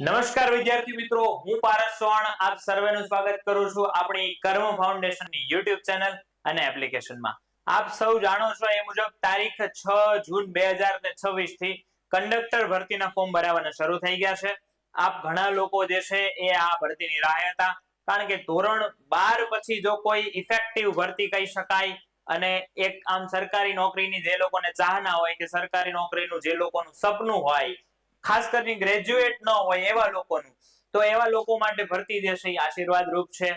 નમસ્કાર વિદ્યાર્થી મિત્રો, હું પારસ ચૌહાણ આપ સર્વેનું સ્વાગત કરું છું આપણી કર્મ ફાઉન્ડેશનની YouTube ચેનલ અને એપ્લિકેશનમાં. આપ સૌ જાણો છો એ મુજબ તારીખ 6 જૂન 2026 થી કંડક્ટર ભરતીના ફોર્મ ભરાવાના શરૂ થઈ ગયા છે. આપ ઘણા લોકો જે છે એ આ ભરતીની રાહ હતા, કારણ કે ધોરણ 12 પછી જો કોઈ ઇફેક્ટિવ ભરતી કહી શકાય અને એક આમ સરકારી નોકરીની જે લોકોને ચાહના હોય કે સરકારી નોકરીનું જે લોકોનું સપનું હોય, ખાસ કરીને ગ્રેજ્યુએટ ન હોય એવા લોકોનું, તો એવા લોકો માટે ભરતી જે છે એ આશીર્વાદ રૂપ છે.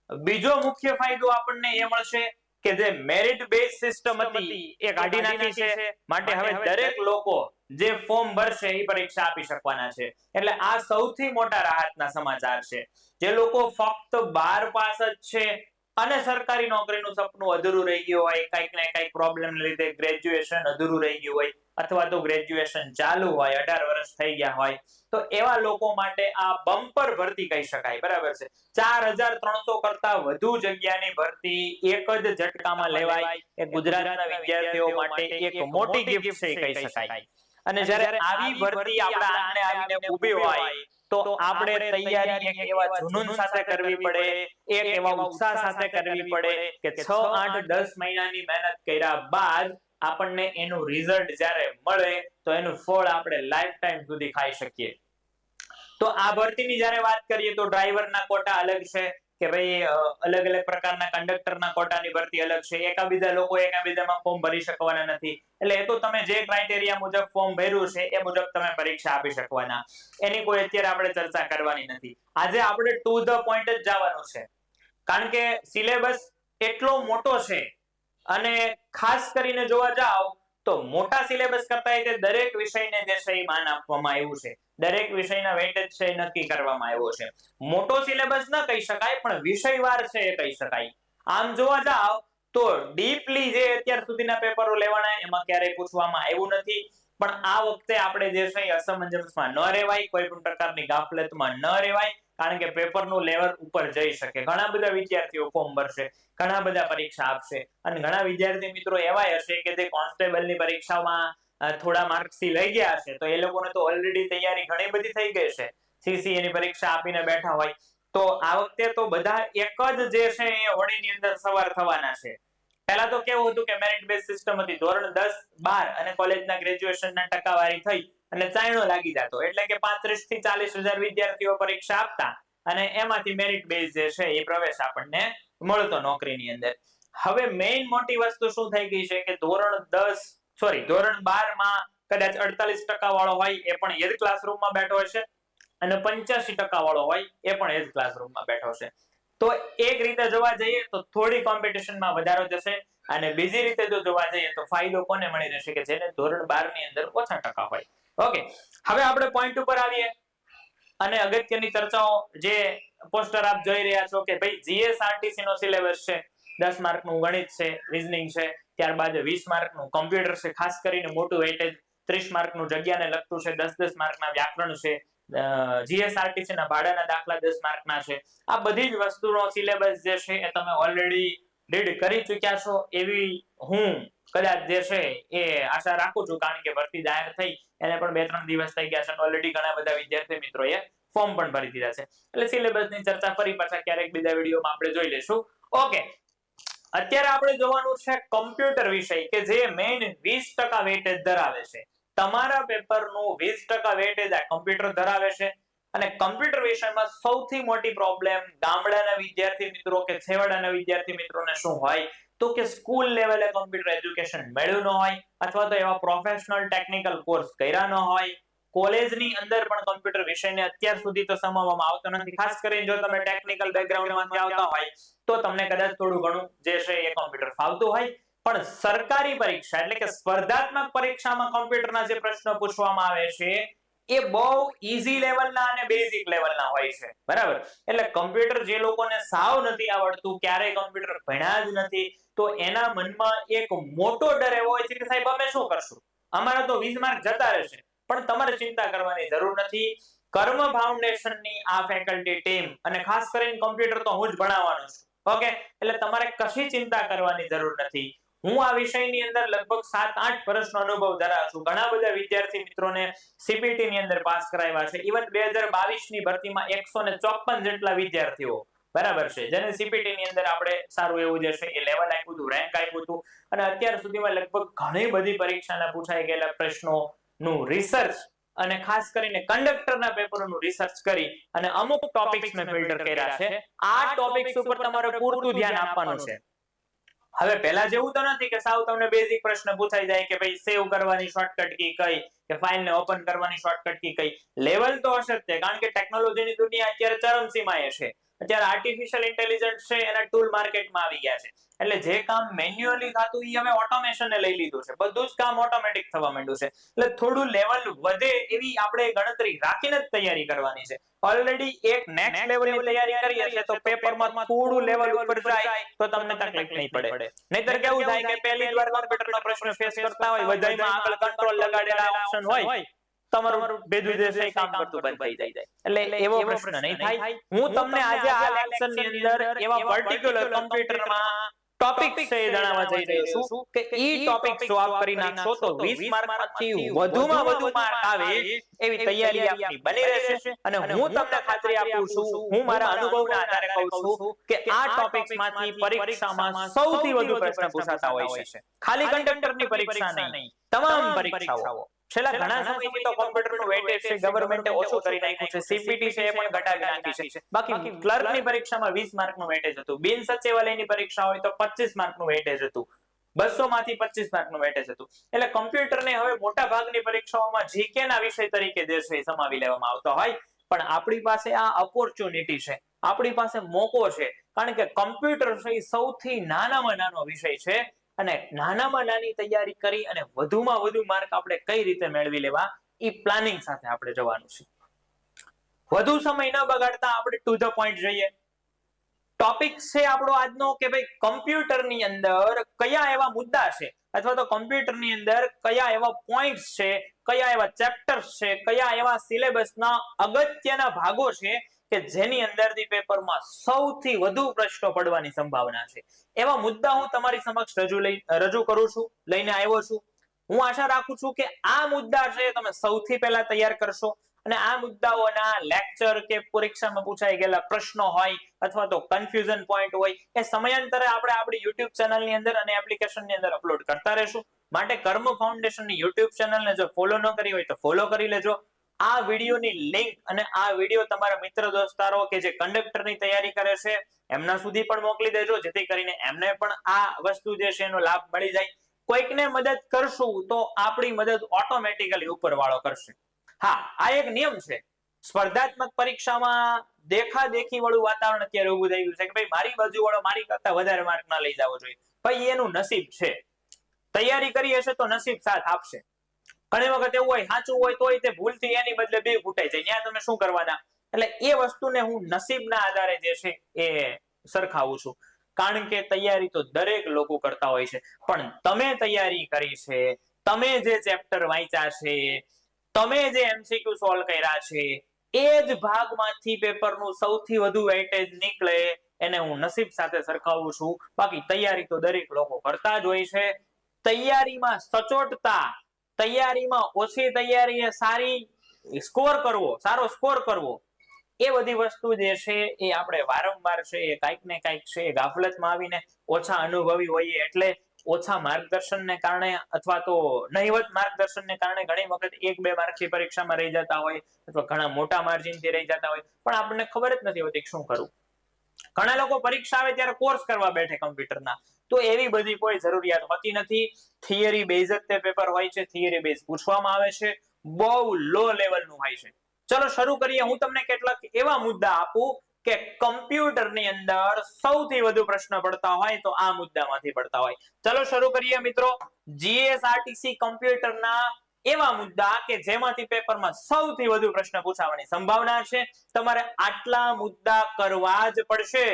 બીજો મુખ્ય ફાયદો આપણને એ મળશે કે જે મેરિટ બેઝ સિસ્ટમ હતી એ કાઢી નાખી છે, માટે હવે દરેક લોકો જે ફોર્મ ભરશે એ પરીક્ષા આપી શકવાના છે. એટલે આ સૌથી મોટા રાહતના સમાચાર છે. જે લોકો ફક્ત 12 પાસ જ છે અને સરકારી નોકરીનું સપનું અધૂરું રહી ગયું હોય, કંઈક ને કંઈક પ્રોબ્લેમ લીધે ગ્રેજ્યુએશન અધૂરું રહી ગયું હોય, અથવા તો ગ્રેજ્યુએશન ચાલુ હોય, 18 વર્ષ થઈ ગયા હોય, તો એવા લોકો માટે આ બમ્પર ભરતી કહી શકાય. બરાબર છે. 4300 કરતા વધુ જગ્યાની ભરતી એક જ ઝટકામાં લેવાય એ ગુજરાતના વિદ્યાર્થીઓ માટે એક મોટી ગિફ્ટ છે કહી શકાય. અને જ્યારે આવી ભરતી આપણા આંગણે આવીને ઊભી હોય તો આપણે તૈયારી એક એવા જુનૂન સાથે કરવી પડે, એક એવા ઉત્સાહ સાથે કરવી પડે કે 6, 8, 10 મહિનાની મહેનત કર્યા બાદ આપણને એનું રિઝલ્ટ જ્યારે મળે તો એનું ફળ આપણે લાઈફ ટાઈમ સુધી ખાઈ શકીએ. તો આ ભરતીની જ્યારે વાત કરીએ તો ડ્રાઈવરના કોટા અલગ છે કે ભાઈ અલગ અલગ પ્રકારના કંડક્ટરના કોટાની ભરતી અલગ છે. એકાબીજા લોકો એકાબીજામાં ફોર્મ ભરી શકવાના નથી. એટલે એ તો તમે જે ક્રાઇટેરિયા મુજબ ફોર્મ ભર્યું છે એ મુજબ તમે પરીક્ષા આપી શકવાના. એની કોઈ અત્યારે આપણે ચર્ચા કરવાની નથી. આજે આપણે ટુ ધ પોઈન્ટ જ જવાનું છે, કારણ કે સિલેબસ એટલો મોટો છે અને ખાસ કરીને જોવા જાવ તો મોટા સિલેબસ કરતા તે દરેક વિષયને જે છે એ માન આપવામાં આવ્યું છે. દરેક વિષયના વેઇટેજ છે નક્કી કરવામાં આવ્યો છે. મોટો સિલેબસ ન કહી શકાય પણ વિષયવાર છે એ કહી શકાય. આમ જોવા જાવ તો ડીપલી જે અત્યાર સુધીના પેપરો લેવાના એમાં ક્યારેય પૂછવામાં આવ્યું નથી, પણ આ વખતે આપણે જે છે અસમંજસમાં ન રહેવાય, કોઈ પણ પ્રકારની ગાફલતમાં ન રહેવાય, કારણ કે પેપરનું લેવલ ઉપર જઈ શકે. ઘણા બધા વિદ્યાર્થીઓ ફોર્મ ભરશે, ઘણા બધા પરીક્ષા આપશે અને ઘણા વિદ્યાર્થી મિત્રો એવા હશે કે જે કોન્સ્ટેબલની પરીક્ષામાં થોડા માર્ક્સથી લઈ ગયા હશે, તો એ લોકોને તો ઓલરેડી તૈયારી ઘણી બધી થઈ ગઈ છે, સીસીએ ની પરીક્ષા આપીને બેઠા હોય. તો આ વખતે તો બધા એક જ જે છે એ હોડીની અંદર સવાર થવાના છે. પહેલા તો કેવું હતું કે મેરિટ બેઝ સિસ્ટમ હતી. ધોરણ 10, 12 અને કોલેજના ગ્રેજ્યુએશનના ટકાવારી થઈ અને ચાયણો લાગી જતો, એટલે કે 35 થી 40,000 વિદ્યાર્થીઓ પરીક્ષા આપતા અને એમાંથી મેરિટ બેઝ જે છે એ પ્રવેશ આપણને મળતો નોકરીની અંદર. હવે મેઈન મોટી વસ્તુ શું થઈ ગઈ છે કે ધોરણ 12 માં કદાચ 48% વાળો હોય એ પણ એ જ ક્લાસરૂમમાં બેઠો હશે અને 85% વાળો હોય એ પણ એ જ ક્લાસરૂમમાં બેઠો છે. તો એક રીતે જોવા જઈએ તો થોડી કોમ્પિટિશનમાં વધારો જશે અને બીજી રીતે જો જોવા જઈએ તો ફાયદો કોને મળી રહેશે કે જેને ધોરણ 12 ની અંદર ઓછા ટકા હોય. ઓકે, હવે આપણે પોઈન્ટ ઉપર આવીએ અને અગત્યની ચર્ચાઓ. જે પોસ્ટર આપ જોઈ રહ્યા છો કે ભાઈ જીએસઆરટીસી નો સિલેબસ છે, 10 માર્કનું ગણિત છે, રીઝનિંગ છે, ત્યારબાદ 20 માર્કનું કોમ્પ્યુટર છે, ખાસ કરીને મોટું વેટેજ 30 માર્કનું જગ્યાને લગતું છે, 10 માર્કના વ્યાકરણ છે, જીએસઆરટીસી ના ભાડાના દાખલા 10 માર્કના છે. આ બધી જ વસ્તુનો સિલેબસ જે છે એ તમે ઓલરેડી રીડ કરી ચૂક્યા છો એવી હું કદાચ જે છે એ આશા રાખું છું, કારણ કે ભરતી જાહેર થઈ એને પણ 2-3 દિવસ થઈ ગયા છે અને ઓલરેડી ઘણા બધા વિદ્યાર્થી મિત્રોએ ફોર્મ પણ ભરી દીધા છે. એટલે સિલેબસની ચર્ચા ફરી પાછા ક્યારેક બીજા વિડીયોમાં આપણે જોઈ લેશું. ઓકે, અત્યારે આપણે જોવાનું છે કમ્પ્યુટર વિષય કે જે મેઈન 20% વેટેજ ધરાવે છે. તમારા પેપરનું 20% વેટેજ આ કમ્પ્યુટર ધરાવે છે. અને કમ્પ્યુટર વિષયમાં સૌથી મોટી પ્રોબ્લેમ ગામડાના વિદ્યાર્થી મિત્રો કે છેવાડાના વિદ્યાર્થી મિત્રોને શું હોય તો કે સ્કૂલ લેવલે કમ્પ્યુટર એજ્યુકેશન મળ્યું ન હોય, અથવા તો એવા પ્રોફેશનલ ટેકનિકલ કોર્સ કર્યા ન હોય. કોલેજની અંદર પણ કમ્પ્યુટર વિષયને અત્યાર સુધી તો સમાવવામાં આવતો નથી. ખાસ કરીને જો તમે ટેકનિકલ બેકગ્રાઉન્ડમાંથી આવતા હોય તો તમને કદાચ થોડું ઘણું જે છે એ કમ્પ્યુટર ફાવતું હોય, પણ સરકારી પરીક્ષા એટલે કે સ્પર્ધાત્મક પરીક્ષામાં કમ્પ્યુટરના જે પ્રશ્નો પૂછવામાં આવે છે એ બહુ ઈઝી લેવલના અને બેઝિક લેવલના હોય છે. બરાબર, એટલે કમ્પ્યુટર જે લોકોને સાવ નથી આવડતું, ક્યારેય કમ્પ્યુટર ભણ્યા જ નથી, તો એના મનમાં એક મોટો ડર એવો હોય છે કે સાહેબ અમે શું કરશું, અમારા તો 20 માર્ક જતા રહેશે. પણ તમારે ચિંતા કરવાની જરૂર નથી. કર્મ ફાઉન્ડેશનની આ ફેકલ્ટી ટીમ અને ખાસ કરીને કમ્પ્યુટર તો હું જ ભણાવવાનો છું. ઓકે, એટલે તમારે કશી ચિંતા કરવાની જરૂર નથી. હું આ વિષયની અંદર લગભગ 7-8 વર્ષનો અનુભવ ધરાવું છું. ઘણા બધા વિદ્યાર્થી મિત્રોને સીપીટી ની અંદર પાસ કરાવ્યા છે. ઇવન 2022 ની ભરતીમાં 154 જેટલા વિદ્યાર્થીઓ બરાબર છે જેને સીપીટી ની અંદર આપણે સારું એવું જે છે એ લેવલ આપ્યું હતું, રેન્ક આપ્યું હતું, અને અત્યાર સુધીમાં લગભગ ઘણી બધી પરીક્ષાના પૂછાઈ ગયેલા પ્રશ્નોનું રિસર્ચ અને ખાસ કરીને કંડક્ટરના પેપરોનું રિસર્ચ કરી અને અમુક ટોપિક્સ મેં ફિલ્ટર કર્યા છે. આ ટોપિક્સ ઉપર તમારે પૂરતું ધ્યાન આપવાનું છે. હવે પહેલા જેવું તો નથી કે સાવ તમને બેઝિક પ્રશ્ન પૂછાઈ જાય કે ભાઈ સેવ કરવાની શોર્ટકટ કી કઈ કે ફાઇલ ને ઓપન કરવાની શોર્ટકટ કી કઈ. લેવલ તો હશે જ તે, કારણ કે ટેકનોલોજીની દુનિયા અત્યારે ચરમસીમાએ છે. અત્યારે આર્ટિફિશિયલ ઇન્ટેલિજન્સ છે એના ટૂલ માર્કેટમાં આવી ગયા છે. એટલે જે કામ મેન્યુઅલી થતું એ હવે ઓટોમેશનને લઈ લીધું છે. બધું જ કામ ઓટોમેટિક થવા માંડ્યું છે. એટલે થોડું લેવલ વધે એવી આપણે ગણતરી રાખીને જ તૈયારી કરવાની છે. ઓલરેડી એક નેક્સ્ટ લેવલની તૈયારી કરીએ છે તો પેપરમાં થોડું લેવલ ઉપર જાય તો તમને તકલીફ નહીં પડે. નહીતર કેવું થાય કે પહેલી વાર કોમ્પ્યુટરનો પ્રશ્ન ફેસ કરતા હોય, બધાયમાં આગળ કંટ્રોલ લગાડેલા ઓપ્શન હોય, તમારું ભેદું દેશે કામ કરતું બંધ થઈ જાય. એટલે એવો પ્રશ્ન નહીં થાય. હું તમને આજે આ લેક્ચરની અંદર એવા પર્ટિક્યુલર કોમ્પ્યુટરમાં ટોપિક્સ છે જણાવવા જઈ રહ્યો છું કે ઈ ટોપિક જો આપ કરી નાખશો તો 20 માર્કમાંથી વધુમાં વધુ માર્ક આવે એવી તૈયારી આપની બની રહેશે. અને હું તમને ખાતરી આપું છું, હું મારા અનુભવના આધારે કહું છું કે આ ટોપિક્સમાંથી પરીક્ષામાં સૌથી વધુ પ્રશ્ન પૂછાતા હોય છે. ખાલી કંડક્ટરની પરીક્ષા નહીં, તમામ પરીક્ષાઓ. છેલ્લા ઘણા સમયથી તો કોમ્પ્યુટરનું વેટેજ છે ગવર્નમેન્ટે ઓછું કરી નાખ્યું છે. સીપીટી છે એ પણ ઘટાડી નાખી છે. બાકી ક્લર્કની પરીક્ષામાં 20 માર્કનું વેટેજ હતું. બિન સચિવાલયની પરીક્ષા હોય તો 25 માર્કનું વેટેજ હતું. 200 માંથી 25 માર્કનું વેટેજ હતું. એટલે કોમ્પ્યુટરને હવે મોટા ભાગની પરીક્ષાઓમાં જીકે ના વિષય તરીકે જે છે સમાવી લેવામાં આવતો હોય, પણ આપણી પાસે આ ઓપોર્ચ્યુનિટી છે, આપણી પાસે મોકો છે. કારણ કે કોમ્પ્યુટર છે એ સૌથી નાનામાં નાનો વિષય છે અને નાનામાં નાની તૈયારી કરી અને વધુમાં વધુ માર્ક આપણે કઈ રીતે મેળવી લેવા એ પ્લાનિંગ સાથે આપણે જવાનું છે. વધુ સમય ન બગાડતા આપણે ટુ ધ પોઈન્ટ જઈએ. ટોપિક છે આપણો આજનો કે ભાઈ કમ્પ્યુટરની અંદર કયા એવા મુદ્દા છે અથવા તો કમ્પ્યુટરની અંદર કયા એવા પોઈન્ટ્સ છે, કયા એવા ચેપ્ટર્સ છે, કયા એવા સિલેબસના અગત્યના ભાગો છે કે જેની અંદરથી પેપરમાં સૌથી વધુ પ્રશ્નો પડવાની સંભાવના છે. એવા મુદ્દા હું તમારી સમક્ષ રજૂ કરું છું, લઈને આવ્યો છું. હું આશા રાખું છું કે આ મુદ્દા છે તમે સૌથી પહેલા તૈયાર કરશો અને આ મુદ્દાઓના લેક્ચર કે પરીક્ષામાં પૂછાઈ ગયેલા પ્રશ્નો હોય અથવા તો કન્ફ્યુઝન પોઈન્ટ હોય એ સમયાંતરે આપણે આપણી YouTube ચેનલની અંદર અને એપ્લિકેશનની અંદર અપલોડ કરતા રહેશું. માટે કર્મ ફાઉન્ડેશનની YouTube ચેનલને જો ફોલો ન કરી હોય તો ફોલો કરી લેજો. આ વિડીયોની લિંક અને આ વિડીયો તમારા મિત્ર દોસ્તારો કે જે કંડક્ટરની તૈયારી કરે છે એમના સુધી પણ મોકલી દેજો, જેથી કરીને એમને પણ આ વસ્તુ જે છે એનો લાભ મળી જાય. કોઈકને મદદ કરશું તો આપણી મદદ ઓટોમેટિકલી ઉપરવાળો કરશે. હા, આ એક નિયમ છે. સ્પર્ધાત્મક પરીક્ષામાં દેખાદેખી વાળું વાતાવરણ અત્યારે ઊભું થઈ ગયું છે કે ભાઈ મારી બાજુ વાળો મારી કરતા વધારે માર્ક ના લઈ જવો જોઈએ. ભાઈ એનું નસીબ છે. તૈયારી કરી હશે તો નસીબ સાથ આપશે. ઘણી વખત એવું હોય સાચું હોય તોય તે ભૂલથી એની બદલે બે ફૂટાઈ જાય. ત્યાં તમે શું કરવાના? એટલે એ વસ્તુને હું નસીબના આધારે જે છે એ સરખાવું છું. કારણ કે તૈયારી તો દરેક લોકો કરતા હોય છે, પણ તમે તૈયારી કરી છે, તમે જે ચેપ્ટર વાંચ્યા છે, તમે જે MCQ સોલ્વ કર્યા છે, એ જ ભાગમાંથી પેપરનું સૌથી વધુ વેઇટેજ નીકળે એને હું નસીબ સાથે સરખાવું છું. બાકી તૈયારી તો દરેક લોકો કરતા જ હોય છે. તૈયારીમાં સચોટતા, તૈયારીમાં ઓછી તૈયારીએ સારો સ્કોર કરવો, એ બધી વસ્તુ જે છે એ આપણે વારંવાર છે એ કાંઈક ને કાંઈક છે ગાફલતમાં આવીને ઓછા અનુભવી હોઈએ એટલે ઓછા માર્ગદર્શનને કારણે અથવા તો નહિવત માર્ગદર્શનને કારણે ઘણી વખત 1-2 માર્કની પરીક્ષામાં રહી જતા હોય અથવા ઘણા મોટા માર્જિનથી રહી જતા હોય, પણ આપણને ખબર જ નથી હોતી શું કરવું. ઘણા લોકો પરીક્ષા આવે ત્યારે કોર્સ કરવા બેઠે કમ્પ્યુટરના, તો એવી બધી કોઈ જરૂરિયાત હોતી નથી. થિયરી બેઝ જ તે પેપર હોય છે, થિયરી બેઝ પૂછવામાં આવે છે, બહુ લો લેવલનું હોય છે. ચલો શરૂ કરીએ. હું તમને કેટલાક એવા મુદ્દા આપું કે કમ્પ્યુટરની અંદર સૌથી વધુ પ્રશ્ન પડતા હોય તો આ મુદ્દામાંથી પડતા હોય. ચલો શરૂ કરીએ મિત્રો. જીએસઆરટીસી કમ્પ્યુટરના એવા મુદ્દા કે જેમાંથી પેપરમાં સૌથી વધુ પ્રશ્ન પૂછાવાની સંભાવના છે. તમારે આટલા મુદ્દા કરવા જ પડશે.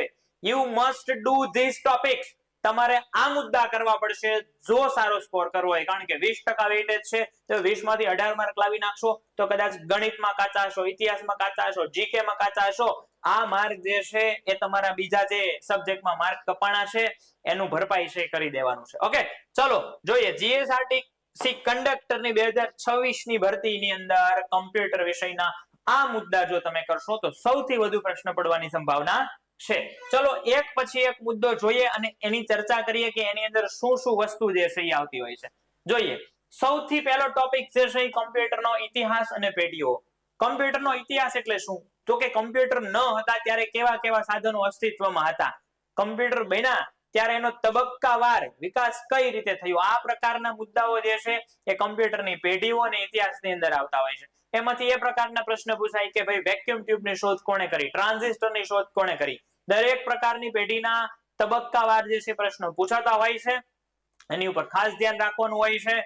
You must do these topics. તમારે આ મુદ્દા કરવા પડશે જો સારો સ્કોર કરવો હોય, કારણ કે 20% વેઇટેજ છે તો 20 માંથી 18 માર્ક લાવી નાખશો તો કદાચ ગણિતમાં કાચા હશો, ઇતિહાસમાં કાચા હશો, જીકે માં કાચા હશો, આ માર્ક જે છે એ તમારા બીજા જે સબ્જેક્ટમાં માર્ક કપાણા છે એનું ભરપાઈ છે કરી દેવાનું છે. ઓકે, ચલો જોઈએ જીએસઆરટીસી કંડક્ટર ની 2026 ની ભરતીની અંદર કમ્પ્યુટર વિષયના આ મુદ્દા જો તમે કરશો તો સૌથી વધુ પ્રશ્ન પડવાની સંભાવના છે. ચલો એક પછી એક મુદ્દો જોઈએ અને એની ચર્ચા કરીએ કે એની અંદર શું શું વસ્તુ જે છે એ આવતી હોય છે. જોઈએ સૌથી પહેલો ટોપિક જે છે કમ્પ્યુટરનો ઇતિહાસ અને પેઢીઓ. કમ્પ્યુટરનો ઇતિહાસ એટલે શું? તો કે કમ્પ્યુટર ન હતા ત્યારે કેવા કેવા સાધનો અસ્તિત્વમાં હતા, કમ્પ્યુટર બન્યા ત્યારે એનો તબક્કાવાર વિકાસ કઈ રીતે થયો, આ પ્રકારના મુદ્દાઓ જે છે એ કમ્પ્યુટરની પેઢીઓ અને ઇતિહાસની અંદર આવતા હોય છે. એમાંથી એ પ્રકારના પ્રશ્ન પૂછાય કે ભાઈ વેક્યુમ ટ્યુબની શોધ કોણે કરી, ટ્રાન્ઝિસ્ટરની શોધ કોણે કરી. દરેક પ્રકારની પેઢીના તબક્કાવાર જે છે પ્રશ્નો પૂછાતા હોય છે, એની ઉપર ખાસ ધ્યાન રાખવાનું હોય છે.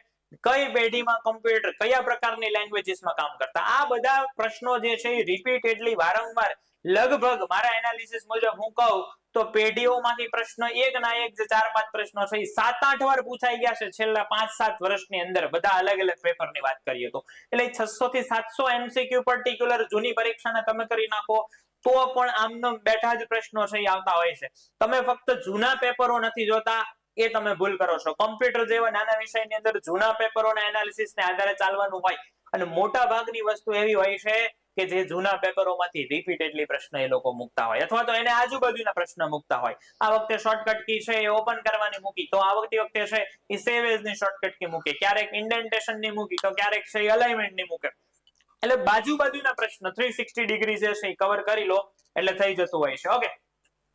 કઈ પેઢીમાં કમ્પ્યુટર કયા પ્રકારની લેંગ્વેજીસમાં કામ કરતા, આ બધા પ્રશ્નો જે છે એ રિપીટેડલી વારંવાર લગભગ મારા એનાલિસિસ મુજબ હું કહું તો પેઢીઓમાંથી પ્રશ્ન એક ના એક જે 4-5 પ્રશ્નો છે 7-8 વાર પૂછાઈ ગયા છે છેલ્લા 5-7 વર્ષની અંદર, બધા અલગ અલગ પેપરની વાત કરીએ તો. એટલે 600 થી 700 એમસીક્યુ પર્ટિક્યુલર જૂની પરીક્ષાને તમે કરી નાખો તો પણ આમનો બેઠા જ પ્રશ્નો છે આવતા હોય છે. તમે ફક્ત જૂના પેપરો નથી જોતા, એ તમે ભૂલ કરો છો. કમ્પ્યુટર જેવા નાના વિષયની અંદર જૂના પેપરોના એનાલિસિસને આધારે ચાલવાનું હોય અને મોટા ભાગની વસ્તુ એવી હોય છે કે જે જૂના પેપરોમાંથી રિપીટેડલી પ્રશ્ન એ લોકો મૂકતા હોય અથવા તો એને આજુબાજુના પ્રશ્ન મૂકતા હોય. આ વખતે શોર્ટકટ કી છે એ ઓપન કરવાની મૂકી તો આ વખતે છે એ સેવ એઝ ની શોર્ટકટ કી મૂકે, ક્યારેક ઇન્ડેન્ટેશન ની મૂકી તો ક્યારેક છે અલાઇનમેન્ટ ની મૂકે. એટલે બાજુબાજુના પ્રશ્ન 360 ડિગ્રી જે છે કવર કરી લો એટલે થઈ જતું હોય છે. ઓકે,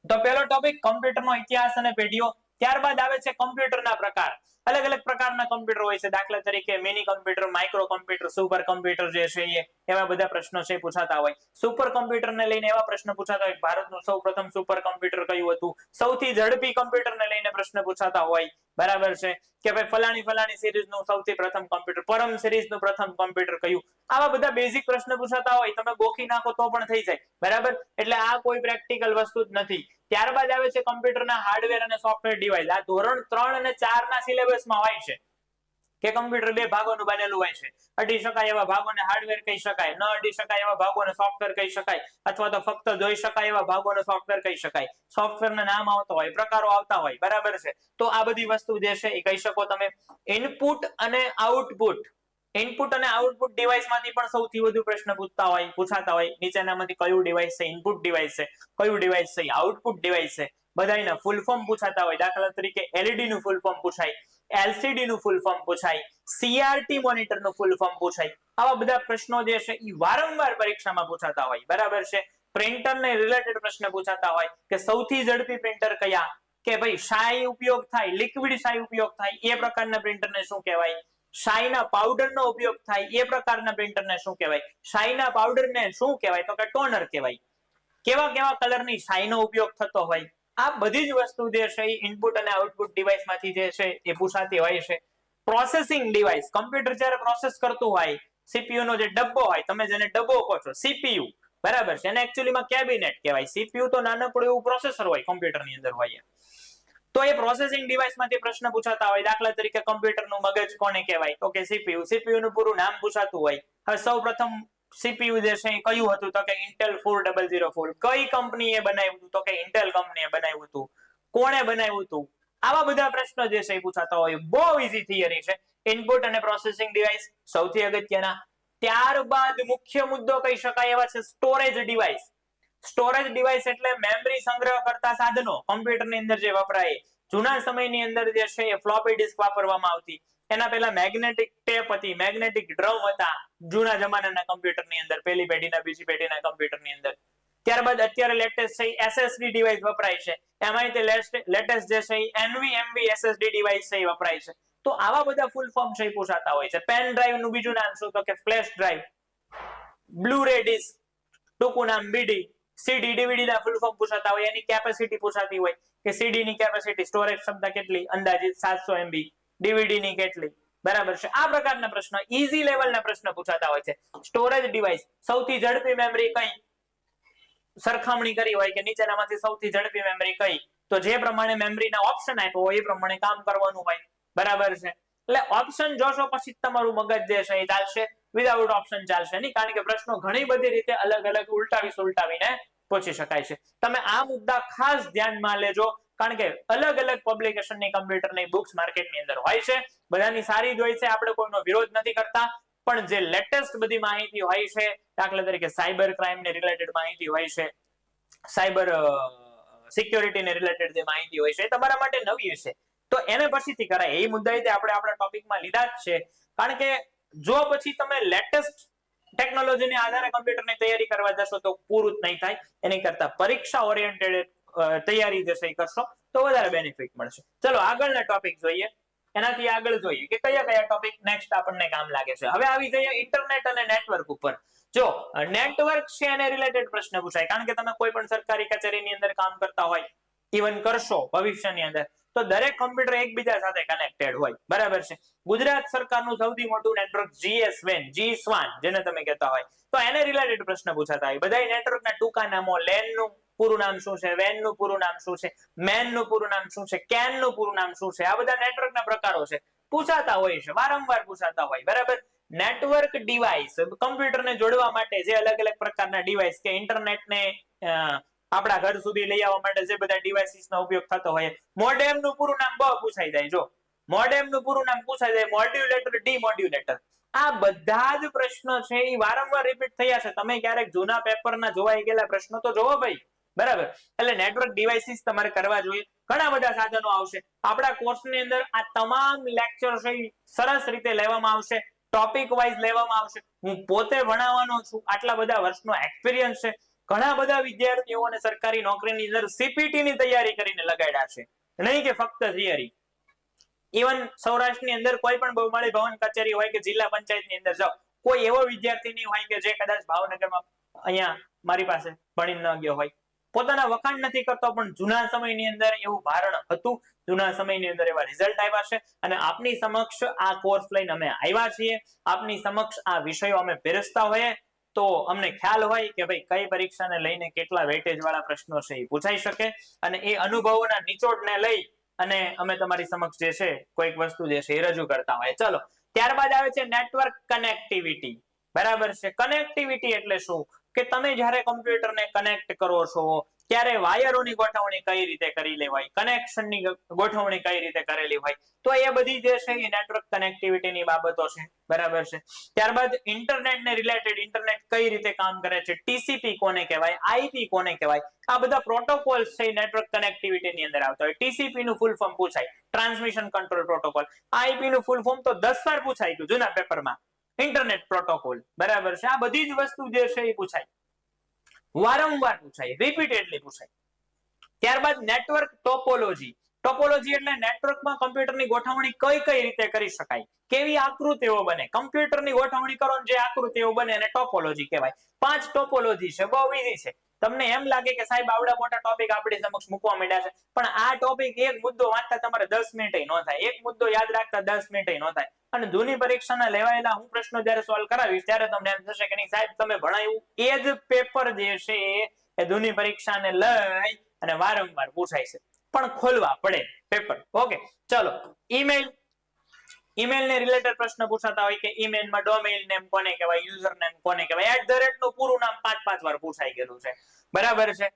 તો પહેલો ટોપિક કમ્પ્યુટરનો ઇતિહાસ અને પેઢીઓ. ત્યારબાદ આવે છે કમ્પ્યુટરના પ્રકાર. અલગ અલગ પ્રકારના કમ્પ્યુટર હોય છે, દાખલા તરીકે mini computer, micro computer, super computer જે છે એવા બધા પ્રશ્નો છે પૂછાતા હોય. સુપર કમ્પ્યુટરને લઈને એવા પ્રશ્ન પૂછાતા હોય ભારતનું સૌપ્રથમ સુપર કમ્પ્યુટર કયું હતું, સૌથી ઝડપી કમ્પ્યુટરને લઈને પ્રશ્ન પૂછાતા હોય, બરાબર છે કે ભાઈ ફલાણી સિરીઝનું સૌથી પ્રથમ કમ્પ્યુટર, પરમ સિરીઝનું પ્રથમ કમ્પ્યુટર કયું. આવા બધા બેઝિક પ્રશ્ન પૂછાતા હોય, તમે ગોખી નાખો તો પણ થઈ જાય, બરાબર. એટલે આ કોઈ પ્રેક્ટિકલ વસ્તુ જ નથી. ત્યારબાદ આવે છે કમ્પ્યુટરના હાર્ડવેર અને સોફ્ટવેર ડિવાઇસ. આ ધોરણ 3 અને 4 ના સિલેબસમાં હોય છે કે કમ્પ્યુટર બે ભાગોનું બનેલું હોય છે. અડી શકાય એવા ભાગોને હાર્ડવેર કહી શકાય, ન અડી શકાય એવા ભાગોને સોફ્ટવેર કહી શકાય, અથવા તો ફક્ત જોઈ શકાય એવા ભાગોને સોફ્ટવેર કહી શકાય. સોફ્ટવેરના નામ આવતા હોય, પ્રકારો આવતા હોય, બરાબર છે. તો આ બધી વસ્તુ જે છે એ કહી શકો તમે. ઇનપુટ અને આઉટપુટ. ઇનપુટ અને આઉટપુટ ડિવાઇસમાંથી પણ સૌથી વધુ પ્રશ્ન પૂછાતા હોય. નીચેનામાંથી કયું ડિવાઇસ છે ઇનપુટ ડિવાઇસ છે, કયું ડિવાઇસ છે આઉટપુટ ડિવાઇસ છે. બધાના ફૂલ ફોર્મ પૂછાતા હોય. દાખલા તરીકે એલઈડી નું ફૂલ ફોર્મ પૂછાય, એલસીડી નું ફૂલ ફોર્મ પૂછાય, સીઆરટી મોનિટર નું ફૂલ ફોર્મ પૂછાય. આવા બધા પ્રશ્નો જે છે એ વારંવાર પરીક્ષામાં પૂછાતા હોય, બરાબર છે. પ્રિન્ટરને રિલેટેડ પ્રશ્ન પૂછાતા હોય કે સૌથી ઝડપી પ્રિન્ટર કયા, કે ભાઈ શાઈ ઉપયોગ થાય, લિક્વિડ શાઈ ઉપયોગ થાય એ પ્રકારના પ્રિન્ટરને શું કહેવાય, શાઈના પાવડરનો ઉપયોગ થાય એ પ્રકારના પ્રિન્ટરને શું કહેવાય, શાઈના પાવડરને શું કહેવાય તો કે ટોનર કહેવાય. કેવા કેવા કલરની શાઈનો ઉપયોગ થતો હોય, આ બધી જ વસ્તુ જે છે એ ઇનપુટ અને આઉટપુટ ડિવાઇસમાંથી જે છે એ પૂછાતી હોય છે. Processing device. કમ્પ્યુટર જ્યારે પ્રોસેસ કરતું હોય, સીપીયુ નો જે ડબ્બો હોય, તમે જેને ડબ્બો કહો છો સીપીયુ, બરાબર છે, એને એક્ચ્યુઅલીમાં કેબિનેટ કહેવાય. સીપીયુ તો નાનકડું એવું પ્રોસેસર હોય કમ્પ્યુટરની અંદર હોય. તો એ પ્રોસેસિંગ ડિવાઇસમાંથી પ્રશ્ન પૂછાતા હોય. દાખલા તરીકે કમ્પ્યુટરનું મગજ કોને કહેવાય તો કે સીપીયુ. સીપીયુ નું પૂરું નામ પૂછાતું હોય. હવે સૌપ્રથમ સીપીયુ જે છે એ કયું હતું તો કે Intel 4004. કઈ કંપનીએ બનાવ્યું હતું તો કે Intel કંપનીએ બનાવ્યું હતું. કોણે બનાવ્યું હતું? આવા બધા પ્રશ્નો જે છે એ પૂછાતા હોય. બહુ ઈઝી થિયરી છે. ઇનપુટ અને પ્રોસેસિંગ ડિવાઇસ સૌથી અગત્યના. ત્યારબાદ મુખ્ય મુદ્દો કહી શકાય એવા છે સ્ટોરેજ ડિવાઇસ. સ્ટોરેજ ડિવાઇસ એટલે મેમરી સંગ્રહ કરતા સાધનો કમ્પ્યુટરની અંદર જે વપરાય. જૂના સમયની અંદર જે છે એ ફ્લોપી ડિસ્ક વાપરવામાં આવતી. એના પહેલા મેગ્નેટિક ટેપ હતી, મેગ્નેટિક ડ્રમ હતા જૂના જમાનાના કમ્પ્યુટરની અંદર, પહેલી પેઢીના બીજી પેઢીના કમ્પ્યુટરની અંદર. ત્યારબાદ અત્યારે લેટેસ્ટ છે એસએસડી ડિવાઇસ વપરાય છે. એમાંય તે લેટેસ્ટ જે છે એનવીએમવી એસએસડી ડિવાઇસ છે એ વપરાય છે. તો આવા બધા ફૂલ ફોર્મ છે પૂછાતા હોય છે. પેન ડ્રાઈવ નું બીજું નામ શું તો કે ફ્લેશ ડ્રાઈવ. બ્લુ રે ડિસ્ક ટૂંકું નામ બીડી. સીડી ડીવીડી ના ફૂલ ફોર્મ પૂછાતા હોય, એની કેપેસિટી પૂછાતી હોય કે સીડી ની કેપેસિટી સ્ટોરેજ ક્ષમતા કેટલી, અંદાજિત 700 MB, ડીવીડી ની કેટલી, બરાબર છે. આ પ્રકારના પ્રશ્નો ઈઝી લેવલના પ્રશ્ન પૂછાતા હોય છે. સ્ટોરેજ ડિવાઇસ સૌથી ઝડપી મેમરી કઈ સરખામણી કરી હોય કે નીચેનામાંથી સૌથી ઝડપી મેમરી કઈ તો જે પ્રમાણે મેમરીના ઓપ્શન આપ્યો હોય એ પ્રમાણે કામ કરવાનું હોય, બરાબર છે. એટલે ઓપ્શન જોશો પછી તમારું મગજ જે છે એ ચાલશે, વિધાઉટ ઓપ્શન ચાલશે નહીં, કારણ કે પ્રશ્નો ઘણી બધી રીતે અલગ અલગ ઉલટાવીને પૂછી શકાય છે. તમે આ મુદ્દા ખાસ ધ્યાનમાં લેજો, કારણ કે અલગ અલગ પબ્લિકેશનની કમ્પ્યુટરની બુક્સ માર્કેટની અંદર હોય છે, બધાની સારી જ હોય છે, આપણે કોઈનો વિરોધ નથી કરતા, પણ જે લેટેસ્ટ બધી માહિતી હોય છે, દાખલા તરીકે સાયબર ક્રાઇમ ને રિલેટેડ માહિતી હોય છે, સાયબર સિક્યોરિટી ને રિલેટેડ જે માહિતી હોય છે એ તમારા માટે નવી હશે, તો એને પછીથી કરાય એ મુદ્દા આપણે આપણા ટોપિકમાં લીધા જ છે. કારણ કે જો પછી તમે લેટેસ્ટ ટેકનોલોજીને આધારે કમ્પ્યુટરની તૈયારી કરવા જશો તો પૂરું જ નહીં થાય, એની કરતા પરીક્ષા ઓરિએન્ટેડ તૈયારી જે છે એ કરશો તો વધારે બેનિફિટ મળશે. ચલો આગળના ટોપિક જોઈએ, એનાથી આગળ જોઈએ કે કયા કયા ટોપિક નેક્સ્ટ આપણને કામ લાગે છે. હવે આવી જઈએ ઇન્ટરનેટ અને નેટવર્ક ઉપર. જો નેટવર્ક છે એને રિલેટેડ પ્રશ્ન પૂછાય, કારણ કે તમે કોઈ પણ સરકારી કચેરીની અંદર કામ કરતા હોય, ઇવન કરશો ભવિષ્યની અંદર, તો દરેક કમ્પ્યુટર એકબીજા સાથે કનેક્ટેડ હોય, બરાબર છે. ગુજરાત સરકારનું સૌથી મોટું નેટવર્ક GSWAN, G-SWAN જેને તમે કહેતા હોય, તો એને રિલેટેડ પ્રશ્ન પૂછાતા હોય. બધા નેટવર્કના ટૂંકા નામો, LAN નું પૂરું નામ શું છે, WAN નું પૂરું નામ શું છે, MAN નું પૂરું નામ શું છે, CAN નું પૂરું નામ શું છે, આ બધા નેટવર્કના પ્રકારો છે, પૂછાતા હોય છે, વારંવાર પૂછાતા હોય, બરાબર. નેટવર્ક ડિવાઇસ, કમ્પ્યુટરને જોડવા માટે જે અલગ અલગ પ્રકારના ડિવાઇસ કે ઇન્ટરનેટને આપણા ઘર સુધી લઈ આવવા માટે જે બધા ડિવાઇસીસનો ઉપયોગ થતો હોય, મોડેમ નું પૂરું નામ બહુ પૂછાઈ જાય. જો મોડેમ નું પૂરું નામ પૂછાઈ જાય, મોડ્યુલેટર, ડીમોડ્યુલેટર, આ બધા જ પ્રશ્નો છે એ વારંવાર રિપીટ થયા છે. તમે ક્યારેક જૂના પેપરના જોવાઈ ગયેલા પ્રશ્નો તો જોવો ભાઈ, બરાબર. એટલે નેટવર્ક ડિવાઇસીસ તમારે કરવા જોઈએ. ઘણા બધા સાધનો આવશે આપણા કોર્સની અંદર, આ તમામ લેક્ચર છે સરસ રીતે લેવામાં આવશે, ટોપિક વાઇઝ લેવામાં આવશે. હું પોતે ભણાવવાનો છું, આટલા બધા વર્ષનો એક્સપિરિયન્સ છે, ઘણા બધા વિદ્યાર્થીઓને સરકારી નોકરીની અંદર CPT ની તૈયારી કરીને લગાડ્યા છે, નહીં કે ફક્ત થિયરી. ઇવન સૌરાષ્ટ્રની અંદર કોઈ પણ બહુમાળી ભવન કચેરી હોય કે જિલ્લા પંચાયતની અંદર જાઓ, કોઈ એવો વિદ્યાર્થી નહીં હોય કે જે કદાચ ભાવનગરમાં અહીંયા મારી પાસે ભણી ન ગયો હોય. પોતાના વખાણ નથી કરતો, પણ જૂના સમયની અંદર એવું ભારણ હતું, જૂના સમયની અંદર એવા રિઝલ્ટ આવ્યા છે, અને આપની સમક્ષ આ કોર્સ લઈને અમે આવ્યા છીએ, આપની સમક્ષ આ વિષયો અમે પીરસતા હોઈએ, તો અમને ખ્યાલ હોય કે ભાઈ કઈ પરીક્ષાને લઈને કેટલા વેટેજ વાળા પ્રશ્નો છે એ પૂછાઈ શકે, અને એ અનુભવોના નિચોડને લઈ અને અમે તમારી સમક્ષ જે છે કોઈક વસ્તુ જે છે એ રજૂ કરતા હોય. ચલો ત્યારબાદ આવે છે નેટવર્ક કનેક્ટિવિટી, બરાબર છે. કનેક્ટિવિટી એટલે શું કે તમે જ્યારે કમ્પ્યુટરને કનેક્ટ કરો છો ત્યારે વાયરોની ગોઠવણી કઈ રીતે કરી લેવાય, કનેક્શનની ગોઠવણી કઈ રીતે કરેલી હોય, તો એ બધી જે છે એ નેટવર્ક કનેક્ટિવિટીની બાબતો છે, બરાબર છે. ત્યારબાદ ઇન્ટરનેટને રિલેટેડ, ઇન્ટરનેટ કઈ રીતે કામ કરે છે, TCP કોને કહેવાય, IP કોને કહેવાય, આ બધા પ્રોટોકોલ્સ છે નેટવર્ક કનેક્ટિવિટીની અંદર આવતા હોય. TCP નું ફૂલ ફોર્મ પૂછાય, ટ્રાન્સમિશન કંટ્રોલ પ્રોટોકોલ. IP નું ફૂલ ફોર્મ તો 10 વાર પૂછાય ગયું જૂના પેપરમાં, ઇન્ટરનેટ પ્રોટોકોલ, બરાબર છે. આ બધી જ વસ્તુ જે છે એ પૂછાય, વારંવાર પૂછાય, રિપીટેડલી પૂછાય. ત્યારબાદ નેટવર્ક ટોપોલોજી. ટોપોલોજી એટલે નેટવર્કમાં કમ્પ્યુટરની ગોઠવણી કઈ કઈ રીતે કરી શકાય, કેવી આકૃતિઓ બને, કમ્પ્યુટરની ગોઠવણી કરો જે આકૃતિઓ બને એને ટોપોલોજી કહેવાય. 5 ટોપોલોજી છે, બહુ ઈઝી છે. તમને એમ લાગે કે સાહેબ આવડા મોટા ટોપિક આપણી સમક્ષ મૂકવા માંડ્યા છે, પણ આ ટોપિક એક મુદ્દો વાંચતા તમારે 10 મિનિટે ન થાય, એક મુદ્દો યાદ રાખતા 10 મિનિટે ન થાય. અને જૂની પરીક્ષાના લેવાયેલા હું પ્રશ્નો જ્યારે સોલ્વ કરાવીશ ત્યારે તમને એમ થશે કે નહીં સાહેબ તમે ભણાવ્યું એ જ પેપર જે છે એ જૂની પરીક્ષાને લઈ અને વારંવાર પૂછાય છે, પણ ખોલવા પડે પેપર. ઓકે ચલો, ઈમેલ ને રિલેટેડ પ્રશ્ન પૂછાતા હોય કે ઈમેલમાં ડોમેઇન નેમ કોને કહેવાય, યુઝર નેમ કોને કહેવાય, @ નું પૂરું નામ 5 વાર પૂછાઈ ગયેલું છે, બરાબર છે.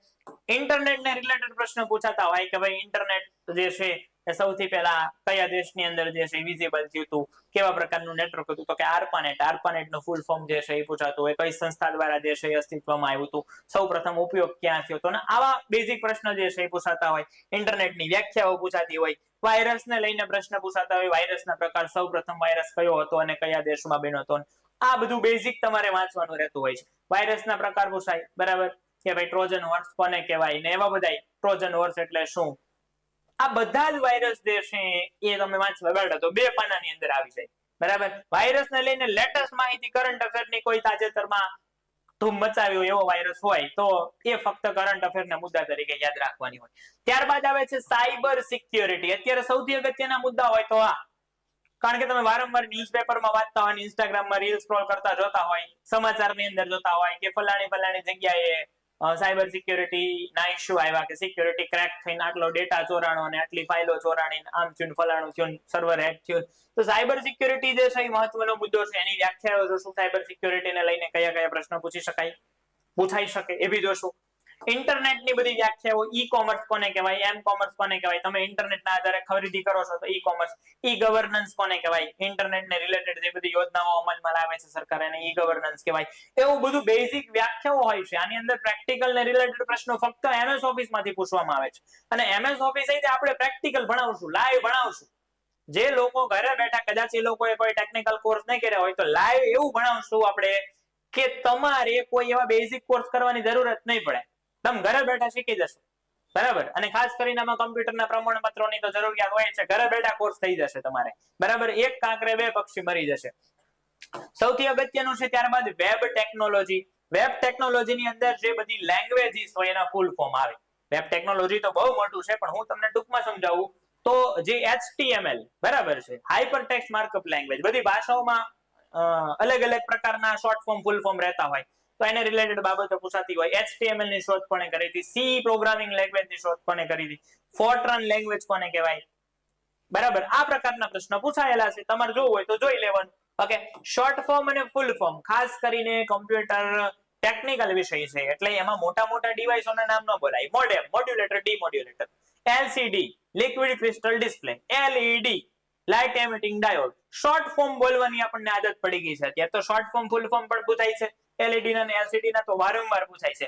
ઇન્ટરનેટ ને રિલેટેડ પ્રશ્ન પૂછાતા હોય કે ભાઈ ઇન્ટરનેટ જે છે એ સૌથી પહેલા કયા દેશની અંદર જે છે વિઝિબલ થયું હતું, કેવા પ્રકારનું નેટવર્ક હતું, તો કે ARPANET નું ફૂલ ફોર્મ જે છે એ પૂછાતું હોય, કઈ સંસ્થા દ્વારા જે છે અસ્તિત્વમાં આવ્યું હતું, સૌપ્રથમ ઉપયોગ ક્યાં થયો હતો, ને આવા બેઝિક પ્રશ્ન જે છે એ પૂછાતા હોય. ઇન્ટરનેટની વ્યાખ્યાઓ પૂછાતી હોય, વાયરસને લઈને પ્રશ્ન પૂછાતા હોય, વાયરસના પ્રકાર, સૌપ્રથમ વાયરસ કયો હતો અને કયા દેશમાં બન્યો હતો, આ બધું બેઝિક તમારે વાંચવાનું રહેતું હોય છે. વાયરસના પ્રકાર પૂછાય, બરાબર, કે ભાઈ ટ્રોજન હોર્સ કોને કહેવાય, ને એવા બધા ટ્રોજન હોર્સ એટલે શું, આ બધા જ વાયરસ જે છે એ તમે વાંચવા બેઠો તો 2 પાનાની અંદર આવી જાય, બરાબર. વાયરસને લઈને લેટેસ્ટ માહિતી, કરંટ અફેરની કોઈ તાજેતરમાં ધૂમ મચાવ્યો એવો વાયરસ હોય તો એ ફક્ત કરંટ અફેરના મુદ્દા તરીકે યાદ રાખવાની હોય. ત્યારબાદ આવે છે સાયબર સિક્યોરિટી. અત્યારે સૌથી અગત્યના મુદ્દા હોય તો આ, કારણ કે તમે વારંવાર ન્યૂઝપેપરમાં વાંચતા હોય, ઇન્સ્ટાગ્રામમાં રીલ સ્ક્રોલ કરતા જોતા હોય, સમાચારની અંદર જોતા હોય કે ફલાણી જગ્યાએ સાયબર સિક્યોરિટી ના ઇસ્યુ આવ્યા કે સિક્યોરિટી ક્રેક થઈને આટલો ડેટા ચોરાણો અને આટલી ફાઇલો ચોરાણી આમ થયું ફલાણું થયું સર્વર હેક થયું. તો સાયબર સિક્યોરિટી જે છે એ મહત્વનો મુદ્દો છે. એની વ્યાખ્યાઓ જોશું. સાયબર સિક્યોરિટીને લઈને કયા કયા પ્રશ્નો પૂછાઈ શકે એ બી જોશું. ઇન્ટરનેટની બધી વ્યાખ્યાઓ, ઈ કોમર્સ કોને કહેવાય, એમ કોમર્સ કોને કહેવાય, તમે ઇન્ટરનેટના આધારે ખરીદી કરો છો તો ઈ કોમર્સ, ઈ ગવર્નન્સ કોને કહેવાય, ઇન્ટરનેટને રિલેટેડ જે બધી યોજનાઓ અમલમાં લાવે છે સરકાર એને ઈ ગવર્નન્સ કહેવાય. એવું બધું બેઝિક વ્યાખ્યાઓ હોય છે. આની અંદર પ્રેક્ટિકલ ને રિલેટેડ પ્રશ્નો ફક્ત MS ઓફિસ માંથી પૂછવામાં આવે છે. અને MS ઓફિસ આપણે પ્રેક્ટિકલ ભણાવશું, લાઈવ ભણાવશું. જે લોકો ઘરે બેઠા કદાચ એ લોકોએ કોઈ ટેકનિકલ કોર્સ નહીં કર્યા હોય તો લાઈવ એવું ભણાવશું આપણે કે તમારે કોઈ એવા બેઝિક કોર્સ કરવાની જરૂરત નહીં પડે. તમે ઘરે બેઠા શીખી જશો. બરાબર. અને ખાસ કરીને આમાં કમ્પ્યુટરના પ્રમાણપત્રોની તો જરૂરિયાત હોય છે. ઘરે બેઠા કોર્સ થઈ જશે તમારે. બરાબર. એક કાંકરે બે પક્ષી મરી જશે. સૌથી અગત્યનું છે ત્યારબાદ વેબ ટેકનોલોજી. વેબ ટેકનોલોજીની અંદર જે બધી લેંગ્વેજીસ હોય એના ફૂલ ફોર્મ આવે. વેબ ટેકનોલોજી તો બહુ મોટું છે પણ હું તમને ટૂંકમાં સમજાવું તો જે HTML બરાબર છે, હાઇપર ટેક્સ્ટ માર્કઅપ લેંગ્વેજ, બધી ભાષાઓમાં અલગ અલગ પ્રકારના શોર્ટ ફોર્મ ફૂલ ફોર્મ રહેતા હોય તો એને રિલેટેડ બાબતો પૂછાતી હોય. HTML ની શોધ કોણે કરી હતી, C પ્રોગ્રામિંગ લેંગ્વેજ ની શોધ કોણે કરી હતી, ફોર્ટ્રાન લેંગ્વેજ કોને કહેવાય. બરાબર. આ પ્રકારના પ્રશ્નો પૂછાયેલા છે. તમારે જોવું હોય તો જોઈ લેવાનું. ઓકે. શોર્ટ ફોર્મ અને ફૂલ ફોર્મ ખાસ કરીને કોમ્પ્યુટર ટેકનિકલ વિષય છે એટલે એમાં મોટા મોટા ડિવાઇસોના નામ ન બોલાય. Modem, modulator, demodulator, LCD, liquid crystal display, LED, light emitting diode. Short form બોલવાની આપણને આદત પડી ગઈ છે અત્યારે તો શોર્ટ ફોર્મ ફૂલ ફોર્મ પણ પૂછાય છે. LED ના અને LCD ના તો વારંવાર પૂછાય છે.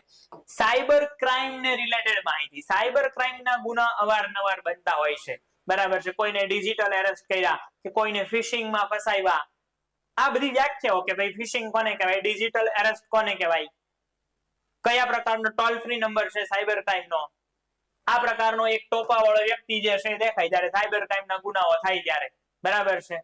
સાયબર ક્રાઇમ ને રિલેટેડ માહિતી. સાયબર ક્રાઇમ ના ગુના અવારનવાર બનતા હોય છે. બરાબર છે. કોઈને ડિજિટલ એરેસ્ટ કર્યા કે કોઈને ફિશિંગ માં ફસાવ્યા. આ બધી વ્યાખ્યાઓ કે ભાઈ ફિશિંગ કોને કહેવાય, ડિજિટલ એરેસ્ટ કોને કહેવાય, કયા પ્રકારનો ટોલ ફ્રી નંબર છે સાયબર ક્રાઇમ નો. આ પ્રકારનો એક ટોપા વાળો વ્યક્તિ જે છે દેખાય જ્યારે સાયબર ક્રાઇમ ના ગુનાઓ થાય ત્યારે. બરાબર છે.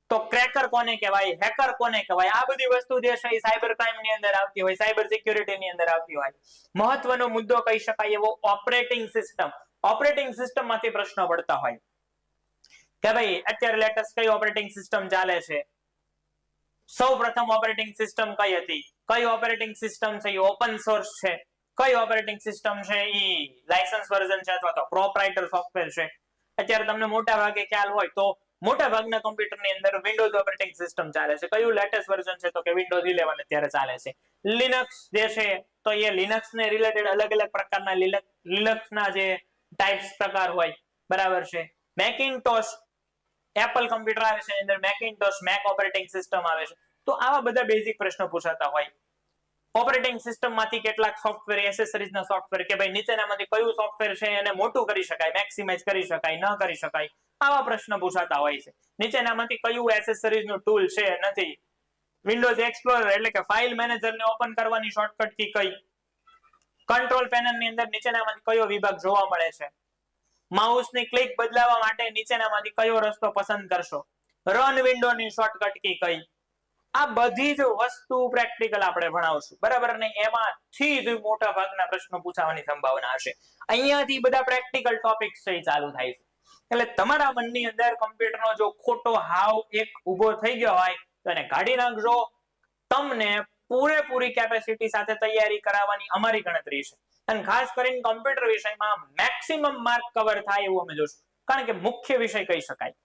તો ક્રેકર કોને કહેવાય, હેકર કોને કહેવાય, આ બધી વસ્તુ જે છે એ સાયબર ક્રાઇમ ની અંદર આવતી હોય, સાયબર સિક્યોરિટી ની અંદર આવતી હોય. મહત્વનો મુદ્દો કહી શકાય એવો ઓપરેટિંગ સિસ્ટમ. ઓપરેટિંગ સિસ્ટમ માંથી પ્રશ્નો પડતા હોય કે ભાઈ અત્યારે લેટેસ્ટ કઈ ઓપરેટિંગ સિસ્ટમ ચાલે છે, સૌ પ્રથમ ઓપરેટિંગ સિસ્ટમ કઈ હતી, કઈ ઓપરેટિંગ સિસ્ટમ છે એ ઓપન સોર્સ છે, કઈ ઓપરેટિંગ સિસ્ટમ છે એ લાયસન્સ વર્ઝન છે અથવા તો પ્રોપ્રાઇટર સોફ્ટવેર છે. અત્યારે તમને મોટા ભાગે ખ્યાલ હોય તો મોટા ભાગના કમ્પ્યુટરની અંદર વિન્ડોઝ ઓપરેટિંગ સિસ્ટમ ચાલે છે. કયું લેટેસ્ટ વર્ઝન છે તો કે વિન્ડોઝ 11 અત્યારે ચાલે છે. લિનક્સ જે છે તો એ લિનક્સ ને રિલેટેડ અલગ અલગ પ્રકારના લિનક્સ ના જે ટાઇપ્સ પ્રકાર હોય. બરાબર છે. મેકિન્ટોશ એપલ કમ્પ્યુટર આવે છે, અંદર મેકિન્ટોશ મેક ઓપરેટિંગ સિસ્ટમ આવે છે. તો આવા બધા બેઝિક પ્રશ્નો પૂછાતા હોય. ઓપરેટિંગ સિસ્ટમ માંથી કેટલાક સોફ્ટવેર, એસેસરીઝ ના સોફ્ટવેર કે ભાઈ નીચેનામાંથી કયું સોફ્ટવેર છે એને મોટું કરી શકાય, મેક્સિમાઇઝ કરી શકાય, ન કરી શકાય, આવા પ્રશ્ન પૂછાતા હોય છે. નીચેનામાંથી કયું એસેસરીઝ નું ટૂલ છે નથી. વિન્ડોઝ એક્સપ્લોરર એટલે કે ફાઇલ મેનેજર ને ઓપન કરવાની શોર્ટકટ કી કઈ. કંટ્રોલ પેનલ ની અંદર નીચેનામાંથી કયો વિભાગ જોવા મળે છે. માઉસ ની ક્લિક બદલાવવા માટે નીચેનામાંથી કયો રસ્તો પસંદ કરશો. રન વિન્ડો ની શોર્ટકટ કી કઈ. આ બધી જ વસ્તુ પ્રેક્ટિકલ આપણે ભણાવશું. બરાબર ને. એમાંથી જ મોટા ભાગના પ્રશ્નો પૂછાવાની સંભાવના હશે. અહીંયાથી બધા પ્રેક્ટિકલ ટોપિક્સ છે ચાલુ થાય છે. એટલે તમારા મનની અંદર કમ્પ્યુટરનો જો ખોટો હાવ એક ઊભો થઈ ગયો હોય તો એને કાઢી નાખજો. તમને પૂરેપૂરી કેપેસિટી સાથે તૈયારી કરાવવાની અમારી ગણતરી છે. અને ખાસ કરીને કમ્પ્યુટર વિષયમાં મેક્સિમમ માર્ક કવર થાય એવું અમે જોશું. કારણ કે મુખ્ય વિષય કહી શકાય.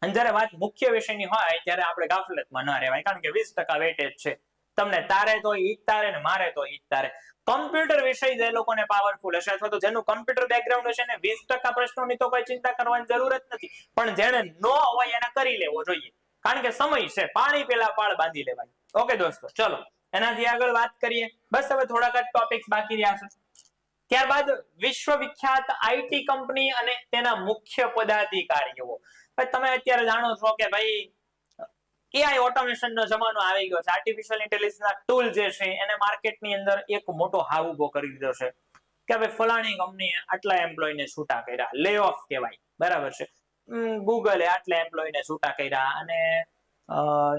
અને જ્યારે વાત મુખ્ય વિષયની હોય ત્યારે આપણે ગાફલતમાં ન રહેવાય. કારણ કે 20% વેટેજ છે. તમને તારે તો ઈ તારે ને મારે તો ઈ તારે. કમ્પ્યુટર વિષય જે લોકોને પાવરફુલ હશે અથવા તો જેનું કમ્પ્યુટર બેકગ્રાઉન્ડ હશે ને 20% પ્રશ્નોની તો કોઈ ચિંતા કરવાની જરૂર જ નથી. પણ જેને ન હોય એને કરી લેવો જોઈએ. કારણ કે સમય છે. પાણી પેલા પાળ બાંધી લેવાય. ઓકે દોસ્તો, ચલો એનાથી આગળ વાત કરીએ. બસ હવે થોડાક જ ટોપિક્સ બાકી રહ્યા છે. ત્યારબાદ વિશ્વવિખ્યાત આઈટી કંપની અને તેના મુખ્ય પદાધિકારીઓ. તમે અત્યારે જાણો છો કે ભાઈ AI ઓટોમેશન નો જમાનો આવી ગયો છે. આર્ટિફિશિયલ ઇન્ટેલિજન્સ ના ટૂલ જે છે એને માર્કેટની અંદર એક મોટો હાવ ઉભો કરી દીધો છે કે ભાઈ ફલાણી કંપનીએ આટલા એમ્પ્લોયને છૂટા કર્યા, લે ઓફ કહેવાય. બરાબર છે. ગૂગલે આટલા એમ્પ્લોયને છૂટા કર્યા અને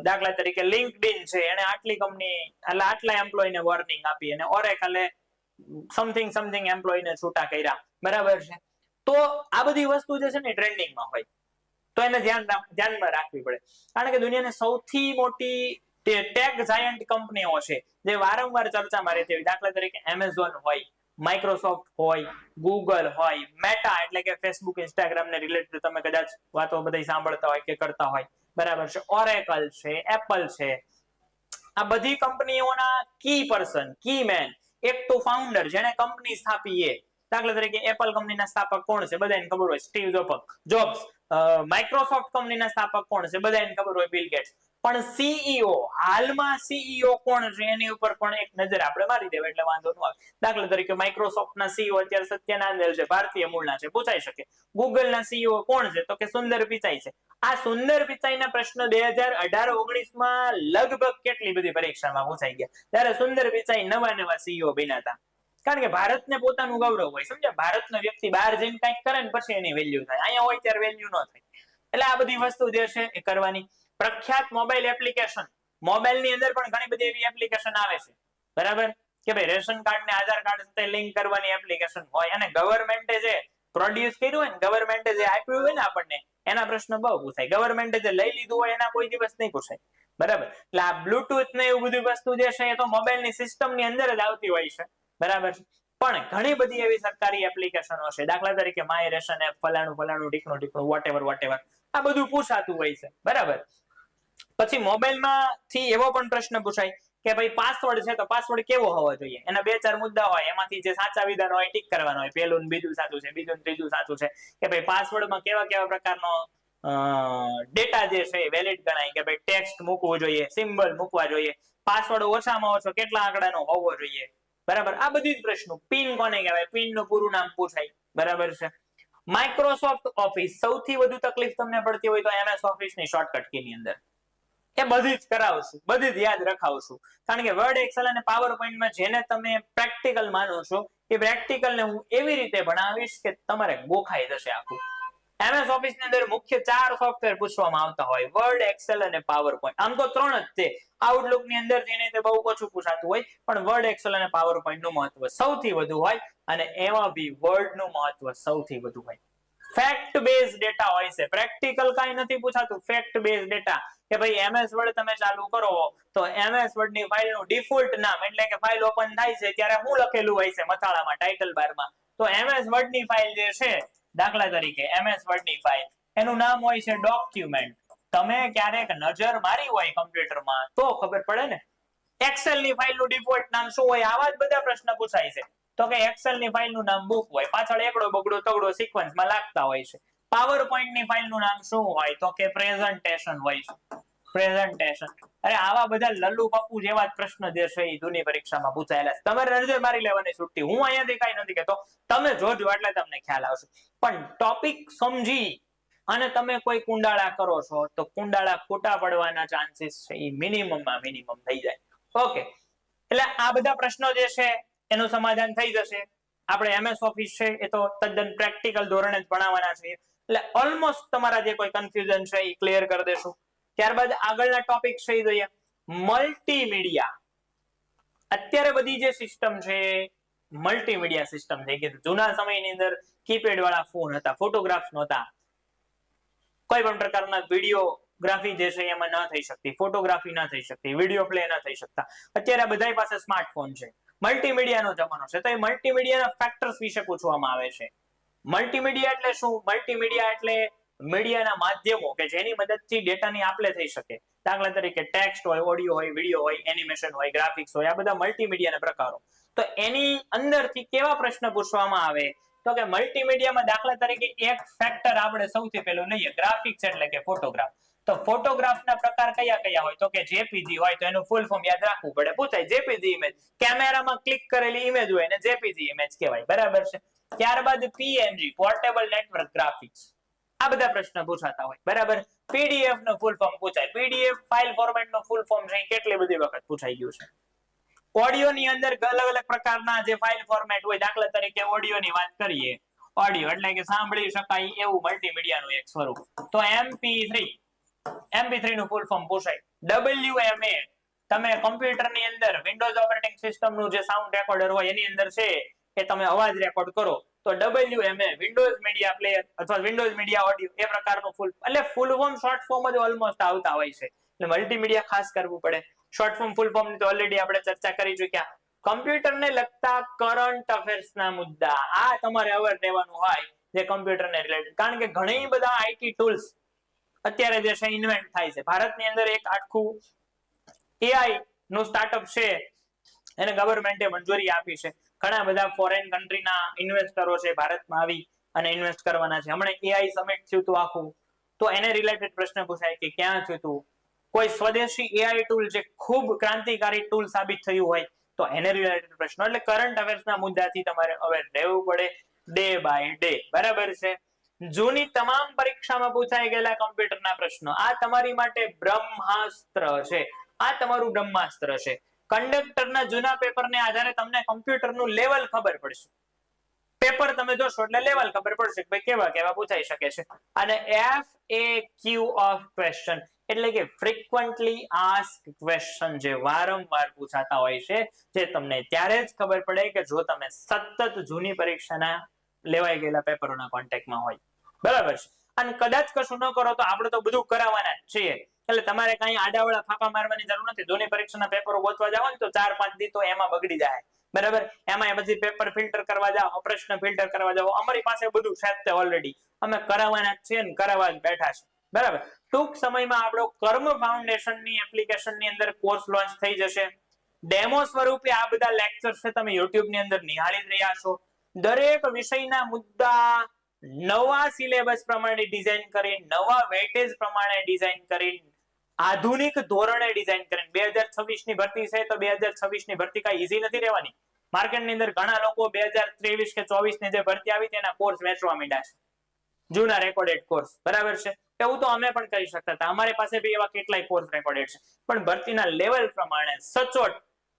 દાખલા તરીકે લિંક્ડઇન છે એને આટલી કંપની એટલે આટલા એમ્પ્લોયને વોર્નિંગ આપી અને ઓરેકલે સમથિંગ એમ્પ્લોયને છૂટા કર્યા. બરાબર છે. તો આ બધી વસ્તુ જે છે ને ટ્રેન્ડિંગમાં હોય તો એને ધ્યાનમાં રાખવી પડે. કારણ કે દુનિયાની સૌથી મોટી ટેક જાયન્ટ કંપનીઓ છે જે વારંવાર ચર્ચામાં રહેતી હોય, દાખલા તરીકે એમેઝોન હોય, માઇક્રોસોફ્ટ હોય, ગૂગલ હોય, મેટા એટલે કે ફેસબુક, ઇન્સ્ટાગ્રામ ને રિલેટેડ તમે કદાચ વાતો બધી સાંભળતા હોય કે કરતા હોય, બરાબર છે. ઓરેકલ છે, એપલ છે, આ બધી કંપનીઓના કી પર્સન, કી મેન, એક તો ફાઉન્ડર જેણે કંપની સ્થાપી એ, દાખલા તરીકે એપલ કંપનીના સ્થાપક કોણ છે? બધાને ખબર હોય, સ્ટીવ જોબ્સ. માઇક્રોસોફ્ટ કંપનીના સ્થાપક કોણ છે? બધાને ખબર હોય, બિલ ગેટ્સ. પણ સીઈઓ, હાલમાં સીઈઓ કોણ છે એની ઉપર પણ એક નજર આપણે મારી દેવા એટલે વાંધો ન આવે. દાખલા તરીકે માઇક્રોસોફ્ટના સીઈઓ અત્યારે સત્ય નાદેલ છે, ભારતીય મૂળના છે, પૂછાઈ શકે. ગૂગલના સીઈઓ કોણ છે? તો કે સુંદર પિચાઈ છે. આ સુંદર પિચાઈના પ્રશ્ન 2018-19 માં લગભગ કેટલી બધી પરીક્ષામાં પૂછાઈ ગયા, ત્યારે સુંદર પિચાઈ નવા સીઈઓ બન્યા હતા. કારણ કે ભારતને પોતાનું ગૌરવ હોય, સમજ્યા? ભારતનો વ્યક્તિ બહાર જઈને કંઈક કરે ને પછી એની વેલ્યુ થાય, અહીંયા હોય ત્યારે વેલ્યુ ન થાય. એટલે આ બધી વસ્તુ જે છે એ કરવાની. પ્રખ્યાત મોબાઈલ એપ્લિકેશન, મોબાઈલની અંદર પણ ઘણી બધી એવી એપ્લિકેશન આવે છે, બરાબર, કે ભાઈ રેશન કાર્ડ ને આધાર કાર્ડ સાથે લિંક કરવાની એપ્લિકેશન હોય, અને ગવર્મેન્ટે જે પ્રોડ્યુસ કર્યું હોય ને, ગવર્મેન્ટે જે આપ્યું હોય ને આપણને, એના પ્રશ્ન બહુ પૂછાય. ગવર્મેન્ટે જે લઈ લીધું હોય એના કોઈ દિવસ નહીં પૂછાય, બરાબર. એટલે આ બ્લુટૂથ ને એવું બધી વસ્તુ જે છે એ તો મોબાઈલની સિસ્ટમની અંદર જ આવતી હોય છે, બરાબર. પણ ઘણી બધી એવી સરકારી એપ્લિકેશનો છે, દાખલા તરીકે માય રેશન એપ, ફલાણું ઢીકણું વોટેવર, આ બધું પૂછાતું હોય છે, બરાબર. પછી મોબાઈલમાંથી એવો પણ પ્રશ્ન પૂછાય કે ભાઈ પાસવર્ડ છે તો પાસવર્ડ કેવો હોવો જોઈએ, એના 2-4 મુદ્દા હોય, એમાંથી જે સાચા વિધાન હોય ટીક કરવાનો હોય, પહેલું ને બીજું સાચું છે, બીજું ને ત્રીજું સાચું છે, કે ભાઈ પાસવર્ડમાં કેવા પ્રકારનો ડેટા જે છે વેલિડ ગણાય, કે ભાઈ ટેક્સ્ટ મૂકવું જોઈએ, સિમ્બલ મૂકવા જોઈએ, પાસવર્ડ ઓછામાં ઓછો કેટલા આંકડાનો હોવો જોઈએ, બરાબર. આ બધી જ પ્રશ્નો. પિન કોને કહેવાય, પિન નું પૂરું નામ પૂછાય, બરાબર છે. માઇક્રોસોફ્ટ ઓફિસ, સૌથી વધુ તકલીફ તમને પડતી હોય તો એમએસ ઓફિસ ની શોર્ટકટ કી ની અંદર એ બધી જ કરાવશું, બધી જ યાદ રખાવશું. કારણ કે વર્ડ, એક્સેલ અને પાવર પોઈન્ટમાં જેને તમે પ્રેક્ટિકલ માનો છો એ પ્રેક્ટિકલ ને હું એવી રીતે ભણાવીશ કે તમારે ગોખાઈ જશે આખું. એમએસ ઓફિસ ની અંદર મુખ્ય 4 સોફ્ટવેર પૂછવામાં આવતા હોય, વર્ડ, એક્સેલ અને પાવર પોઈન્ટ. આમ તો 3 જ છે. આઉટલુક ની અંદર જેને તે બહુ ઓછું પૂછાતું હોય, પણ વર્ડ, એક્સેલ અને પાવર પોઈન્ટ નું મહત્વ સૌથી વધુ હોય, અને એમાં બી વર્ડ નું મહત્વ સૌથી વધુ હોય. ફેક્ટ બેઝ ડેટા હોય છે, પ્રેક્ટિકલ કાઈ નથી પૂછાતું. ફેક્ટ બેઝ ડેટા, કે ભાઈ એમએસ વર્ડ તમે ચાલુ કરો તો એમએસ વર્ડ ની ફાઇલ નું ડિફોલ્ટ નામ, એટલે કે ફાઇલ ઓપન થાય છે ત્યારે શું લખેલું હોય છે મથાળામાં, ટાઇટલ બારમાં, તો એમએસ વર્ડ ની ફાઇલ જે છે, દાખલા તરીકે એમએસ વર્ડ ની ફાઇલ, એનું નામ હોય છે ડોક્યુમેન્ટ. તમે ક્યારેક નજર મારી હોય કમ્પ્યુટરમાં તો ખબર પડે ને. એક્સેલ ની ફાઇલ નું ડિફોલ્ટ નામ શું હોય? આવા જ બધા પ્રશ્ન પૂછાય છે. તો કે એક્સેલ ની ફાઇલ નું નામ બુક હોય, પાછળ એકડો બગડો તગડો સિક્વન્સમાં લાગતા હોય છે. પાવર પોઈન્ટ ની ફાઇલ નું નામ શું હોય? તો કે પ્રેઝન્ટેશન હોય છે, પ્રેઝન્ટેશન. અરે આવા બધા લલ્લુ પપ્પુ જેવા જ પ્રશ્ન જે છે એ જૂની પરીક્ષામાં પૂછાયેલા છે. તમારે નજર મારી લેવાની છૂટી, હું અહીંયાથી કઈ નથી કહેતો, તમે જોજો એટલે તમને ખ્યાલ આવશે. પણ ટોપિક સમજી અને તમે કોઈ કુંડાળા કરો છો તો કુંડાળા ખોટા પડવાના ચાન્સીસ છે એ મિનિમમમાં મિનિમમ થઈ જાય. ઓકે, એટલે આ બધા પ્રશ્નો જે છે એનું સમાધાન થઈ જશે. આપણે એમએસ ઓફિસ છે એ તો તદ્દન પ્રેક્ટિકલ ધોરણે જ ભણાવવાના છે, એટલે ઓલમોસ્ટ તમારા જે કોઈ કન્ફ્યુઝન છે એ ક્લિયર કરી દેશું. ત્યારબાદ આગળના ટોપિક છે જોઈએ મલ્ટીમીડિયા. અત્યારે બધી જે સિસ્ટમ છે મલ્ટીમીડિયા સિસ્ટમ થઈ ગઈ. જૂના સમયની અંદર કીપેડ વાળા ફોન હતા, ફોટોગ્રાફ્સ નહોતા, કોઈ પણ પ્રકારના વિડીયોગ્રાફી જે છે એમાં ન થઈ શકતી, ફોટોગ્રાફી ન થઈ શકતી, વિડીયો પ્લે ન થઈ શકતા. અત્યારે બધા પાસે સ્માર્ટફોન છે, મલ્ટીમીડિયાનો જમાનો છે, તો એ મલ્ટીમીડિયાના ફેક્ટર્સ વિશે પૂછવામાં આવે છે. મલ્ટીમીડિયા એટલે શું? મલ્ટીમીડિયા એટલે મીડિયાના માધ્યમો કે જેની મદદથી ડેટાની આપ-લે થઈ શકે. દાખલા તરીકે ટેક્સ્ટ હોય, ઓડિયો હોય, વિડીયો હોય, એનિમેશન હોય, ગ્રાફિક્સ હોય, આ બધા મલ્ટીમીડિયાના પ્રકારો. તો એની અંદરથી કેવા પ્રશ્ન પૂછવામાં આવે તો કે મલ્ટીમીડિયામાં દાખલા તરીકે એક ફેક્ટર આપણે સૌથી પહેલું લઈએ, ગ્રાફિક્સ એટલે કે ફોટોગ્રાફ. તો ફોટોગ્રાફના પ્રકાર કયા કયા હોય? તો કે જેપીજી હોય તો એનું ફૂલ ફોર્મ યાદ રાખવું પડે, પૂછાય. જેપીજી ઇમેજ, કેમેરામાં ક્લિક કરેલી ઇમેજ હોય ને જેપીજી ઇમેજ કહેવાય, બરાબર છે. ત્યારબાદ પીએનજી, પોર્ટેબલ નેટવર્ક ગ્રાફિક્સ. આ બધા પ્રશ્ન પૂછાતા હોય, બરાબર. પીડીએફ નો ફૂલ ફોર્મ પૂછાય, પીડીએફ ફાઇલ ફોર્મેટ નો ફૂલ ફોર્મ છે કેટલી બધી વખત પૂછાઈ ગયું છે. ઓડિયો ની અંદર અલગ અલગ પ્રકારના જે ફાઇલ ફોર્મેટ હોય, દાખલા તરીકે ઓડિયો ની વાત કરીએ, ઓડિયો એટલે કે સાંભળી શકાય એવું મલ્ટીમીડિયાનું એક સ્વરૂપ. તો MP3 નું ફૂલ ફોર્મ પૂછાય. WMA, તમે કમ્પ્યુટરની અંદર વિન્ડોઝ ઓપરેટિંગ સિસ્ટમ નું જે સાઉન્ડ રેકોર્ડર હોય એની અંદર છે કે તમે અવાજ રેકોર્ડ કરો તો WMA, વિન્ડોઝ મીડિયા પ્લેયર અથવા વિન્ડોઝ મીડિયા ઓડિયો, એ પ્રકારનું ફૂલ, એટલે ફૂલ ફોર્મ શોર્ટ ફોર્મ જ ઓલમોસ્ટ આવતા હોય છે. એટલે મલ્ટીમીડિયા ખાસ કરવું પડે. શોર્ટ ફોર્મ ફૂલ ફોર્મ ની તો ઓલરેડી આપણે ચર્ચા કરી ચૂક્યા. કમ્પ્યુટરને લગતા કરંટ અફેર્સના મુદ્દા આ તમારે અવેર રહેવાનું હોય જે કમ્પ્યુટરને રિલેટેડ, કારણ કે ઘણી બધા આઈટી ટૂલ્સ અત્યારે જે છે ઇન્વેન્ટ થાય છે. ભારતની અંદર એક આખું એઆઈ નું સ્ટાર્ટઅપ છે, એને ગવર્મેન્ટે મંજૂરી આપી છે. ઘણા બધા ફોરેન કન્ટ્રીના ઇન્વેસ્ટરો છે ભારતમાં આવી અને ઇન્વેસ્ટ કરવાના છે. હમણાં એઆઈ સમિટ થયું હતું આખું, તો એને રિલેટેડ પ્રશ્ન પૂછાય કે ક્યાં થયું હતું. કોઈ સ્વદેશી એઆઈ ટૂલ જે ખૂબ ક્રાંતિકારી ટૂલ સાબિત થયું હોય તો એને રિલેટેડ પ્રશ્નો. એટલે કરંટ અફેર્સના મુદ્દાથી તમારે અવેર રહેવું પડે ડે બાય ડે. બરાબર છે. જૂની તમામ પરીક્ષામાં પૂછાઈ ગયેલા કમ્પ્યુટરના પ્રશ્નો આ તમારી માટે બ્રહ્માસ્ત્ર છે. આ તમારું બ્રહ્માસ્ત્ર છે. કંડક્ટરના જૂના પેપરને આધારે તમને કમ્પ્યુટરનું લેવલ ખબર પડશે. પેપર તમે જોશો એટલે લેવલ ખબર પડશે કે ભાઈ કેવા કેવા પૂછાઈ શકે છે. અને FAQ ઓફ ક્વેશ્ચન એટલે કે ફ્રીક્વન્ટલી આસ્ક ક્વેશ્ચન, જે વારંવાર પૂછાતા હોય છે, જે તમને ત્યારે જ ખબર પડે કે જો તમે સતત જૂની પરીક્ષાના લેવાઈ ગયેલા પેપરોના કોન્ટેક્ટમાં હોય. બરાબર છે. અને કદાચ કશું ન કરો તો આપણે તો બધું કરાવવાના જ છીએ, એટલે તમારે કઈ આડાવડા ફાંફા મારવાની જરૂર નથી. જૂની પરીક્ષાના પેપરો ગોતવા જાવ ને તો 4-5 દી તો એમાં બગડી જાય. બરાબર. એમાં પછી પેપર ફિલ્ટર કરવા જાવ, પ્રશ્ન ફિલ્ટર કરવા જાવ, અમારી પાસે બધું છે ઓલરેડી. અમે કરાવવાના જ છીએ ને કરાવવા જ બેઠા છે. બરાબર. ટૂંક સમયમાં આપણો કર્મ ફાઉન્ડેશનની એપ્લિકેશનની અંદર કોર્સ લોન્ચ થઈ જશે. ડેમો સ્વરૂપે આ બધા લેક્ચર્સ છે તમે YouTube ની અંદર નિહાળી રહ્યા છો. દરેક વિષયના મુદ્દા નવા સિલેબસ પ્રમાણે ડિઝાઇન કરી, નવા વેટેજ પ્રમાણે ડિઝાઇન કરી, આધુનિક ધોરણે ડિઝાઇન કરીને. 2026 ની ભરતી છે તો 2026 ની ભરતી કઈ ઈઝી નથી રહેવાની. માર્કેટની અંદર ઘણા લોકો 2023 કે 24 ની જે ભરતી આવી તેના કોર્સ વેચવા માંડ્યા છે, જૂના રેકોર્ડેડ કોર્સ. બરાબર છે. એવું તો અમે પણ કરી શકતા હતા. અમારી પાસે બી એવા કેટલાય કોર્સ રેકોર્ડેડ છે, પણ ભરતીના લેવલ પ્રમાણે સચોટ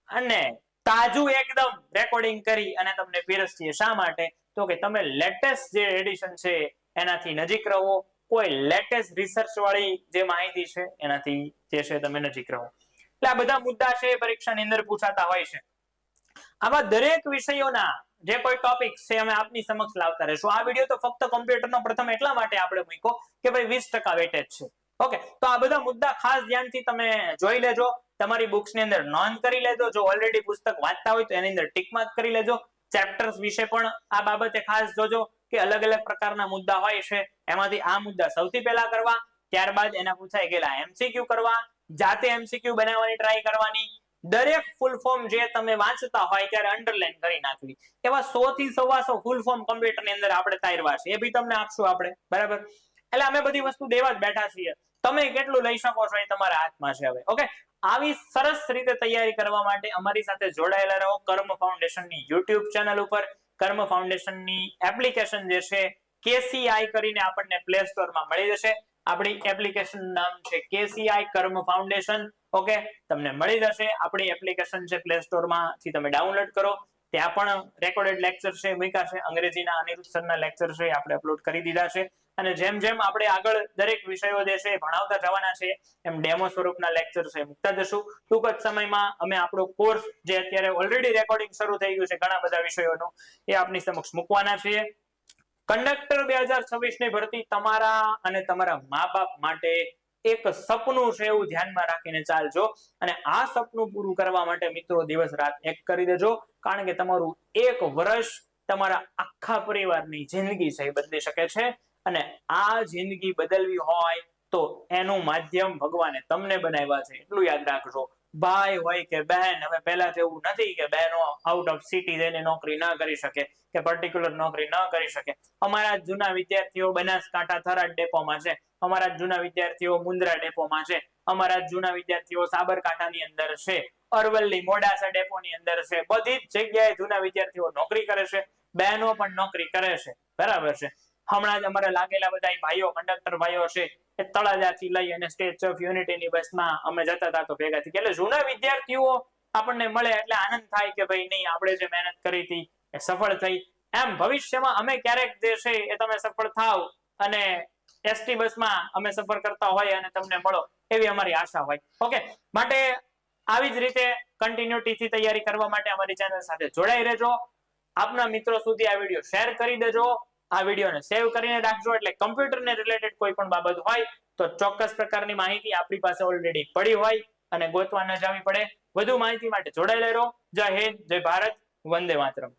અને તાજું એકદમ રેકોર્ડિંગ કરી અને તમને પીરસીએ. શા માટે? તો કે તમે લેટેસ્ટ જે એડિશન છે એનાથી નજીક રહો, કોઈ લેટેસ્ટ રિસર્ચ વાળી જે માહિતી છે એનાથી જે છે તમે નજીક રહો. એટલે આ બધા મુદ્દા છે પરીક્ષાની અંદર પૂછાતા હોય છે. આવા દરેક વિષયોના જે કોઈ ટોપિક છે અમે આપની સમક્ષ લાવતા રહીશું. આ વિડીયો તો ફક્ત કમ્પ્યુટરનો પ્રથમ એટલા માટે આપણે મૂક્યો કે ભાઈ 20% વેટેજ છે. ઓકે, તો આ બધા મુદ્દા ખાસ ધ્યાનથી તમે જોઈ લેજો, તમારી બુક્સની અંદર નોંધ કરી લેજો. જો ઓલરેડી પુસ્તક વાંચતા હોય તો એની અંદર ટિક માર્ક કરી લેજો. ચેપ્ટર્સ વિશે પણ આ બાબતે ખાસ જોજો કે અલગ અલગ પ્રકારના મુદ્દા હોય છે, એમાંથી આ મુદ્દા સૌથી પહેલા કરવા, ત્યારબાદ એના પૂછાઈ ગયેલા MCQ કરવા, જાતે MCQ બનાવવાની ટ્રાય કરવાની. દરેક ફૂલ ફોર્મ જે તમે વાંચતા હોય ત્યારે અંડરલાઈન કરી નાખવી. એવા 100 થી 125 ફૂલ ફોર્મ કમ્પ્યુટરની અંદર આપણે તારવા છે, એ બી તમને આપશું આપણે. બરાબર. એટલે અમે બધી વસ્તુ દેવા જ બેઠા છીએ. તમે કેટલું લઈ શકો છો એ તમારા હાથમાં છે હવે. ઓકે, આવી સરસ રીતે તૈયારી કરવા માટે અમારી સાથે જોડાયેલા રહો. કર્મ ફાઉન્ડેશનની YouTube ચેનલ ઉપર કર્મ ફાઉન્ડેશનની એપ્લિકેશન જે છે KCI કરીને આપણને પ્લે સ્ટોરમાં મળી જશે. આપણી એપ્લિકેશન નામ છે KCI કર્મ ફાઉન્ડેશન. ઓકે, તમને મળી જશે. આપણી એપ્લિકેશન છે પ્લે સ્ટોરમાંથી તમે ડાઉનલોડ કરો. ત્યાં પણ રેકોર્ડેડ લેક્ચર છે મૂક્યા છે. અંગ્રેજીના અનિરુદ્ધ સરના લેક્ચર છે આપણે અપલોડ કરી દીધા છે. અને જેમ જેમ આપણે આગળ દરેક વિષયો જે છે ભણાવતા જવાના છે એમ ડેમો સ્વરૂપના લેક્ચર છે મૂકતા જશું. ટૂંક જ સમયમાં અમે આપણો કોર્સ જે અત્યારે ઓલરેડી રેકોર્ડિંગ શરૂ થઈ ગયું છે ઘણા બધા વિષયોનું, એ આપની સમક્ષ મૂકવાના છીએ. કંડક્ટર 2026 ની ભરતી તમારા અને તમારા મા બાપ માટે એક સપનું છે એવું ધ્યાનમાં રાખીને ચાલજો. અને આ સપનું પૂરું કરવા માટે મિત્રો દિવસ રાત એક કરી દેજો, કારણ કે તમારું 1 વર્ષ તમારા આખા પરિવારની જિંદગી છે એ બદલી શકે છે. અને આ જિંદગી બદલવી હોય તો એનું માધ્યમ ભગવાને તમને બનાવ્યા છે એટલું યાદ રાખજો. ભાઈ હોય કે બહેન, હવે પહેલા તો એવું નથી કે બહેનો આઉટ ઓફ સિટી જઈને નોકરી ના કરી શકે કે પર્ટિક્યુલર નોકરી ન કરી શકે. અમારા જૂના વિદ્યાર્થીઓ બનાસકાંઠા થરાદ ડેપોમાં છે, અમારા જૂના વિદ્યાર્થીઓ મુન્દ્રા ડેપોમાં છે, અમારા જૂના વિદ્યાર્થીઓ સાબરકાંઠાની અંદર છે, અરવલ્લી મોડાસા ડેપોની અંદર છે. બધી જ જગ્યાએ જૂના વિદ્યાર્થીઓ નોકરી કરે છે, બહેનો પણ નોકરી કરે છે. બરાબર છે. હમણાં જ અમારે લાગેલા બધા ભાઈઓ કંડક્ટર ભાઈઓ છે એ તળાજાથી લઈ અને સ્ટેચ્યુ ઓફ યુનિટીની બસમાં અમે જતા હતા તો ભેગા થઈ. એટલે જૂના વિદ્યાર્થીઓ આપણને મળે એટલે આનંદ થાય કે ભાઈ નહીં, આપણે જે મહેનત કરી હતી એ સફળ થઈ. એમ ભવિષ્યમાં અમે ક્યારેક જે છે એ તમે સફળ થાવ અને એસટી બસમાં અમે સફર કરતા હોય અને તમને મળો એવી અમારી આશા હોય. ઓકે, માટે આવી જ રીતે કન્ટિન્યુટીથી તૈયારી કરવા માટે અમારી ચેનલ સાથે જોડાઈ રહેજો. આપના મિત્રો સુધી આ વિડીયો શેર કરી દેજો. આ વિડીયોને સેવ કરીને રાખજો, એટલે કમ્પ્યુટરને રિલેટેડ કોઈ પણ બાબત હોય તો ચોક્કસ પ્રકારની માહિતી આપણી પાસે ઓલરેડી પડી હોય અને ગોતવા ન જવી પડે. વધુ માહિતી માટે જોડાયેલા રહો. જય હિન્દ, જય ભારત, વંદે માતરમ.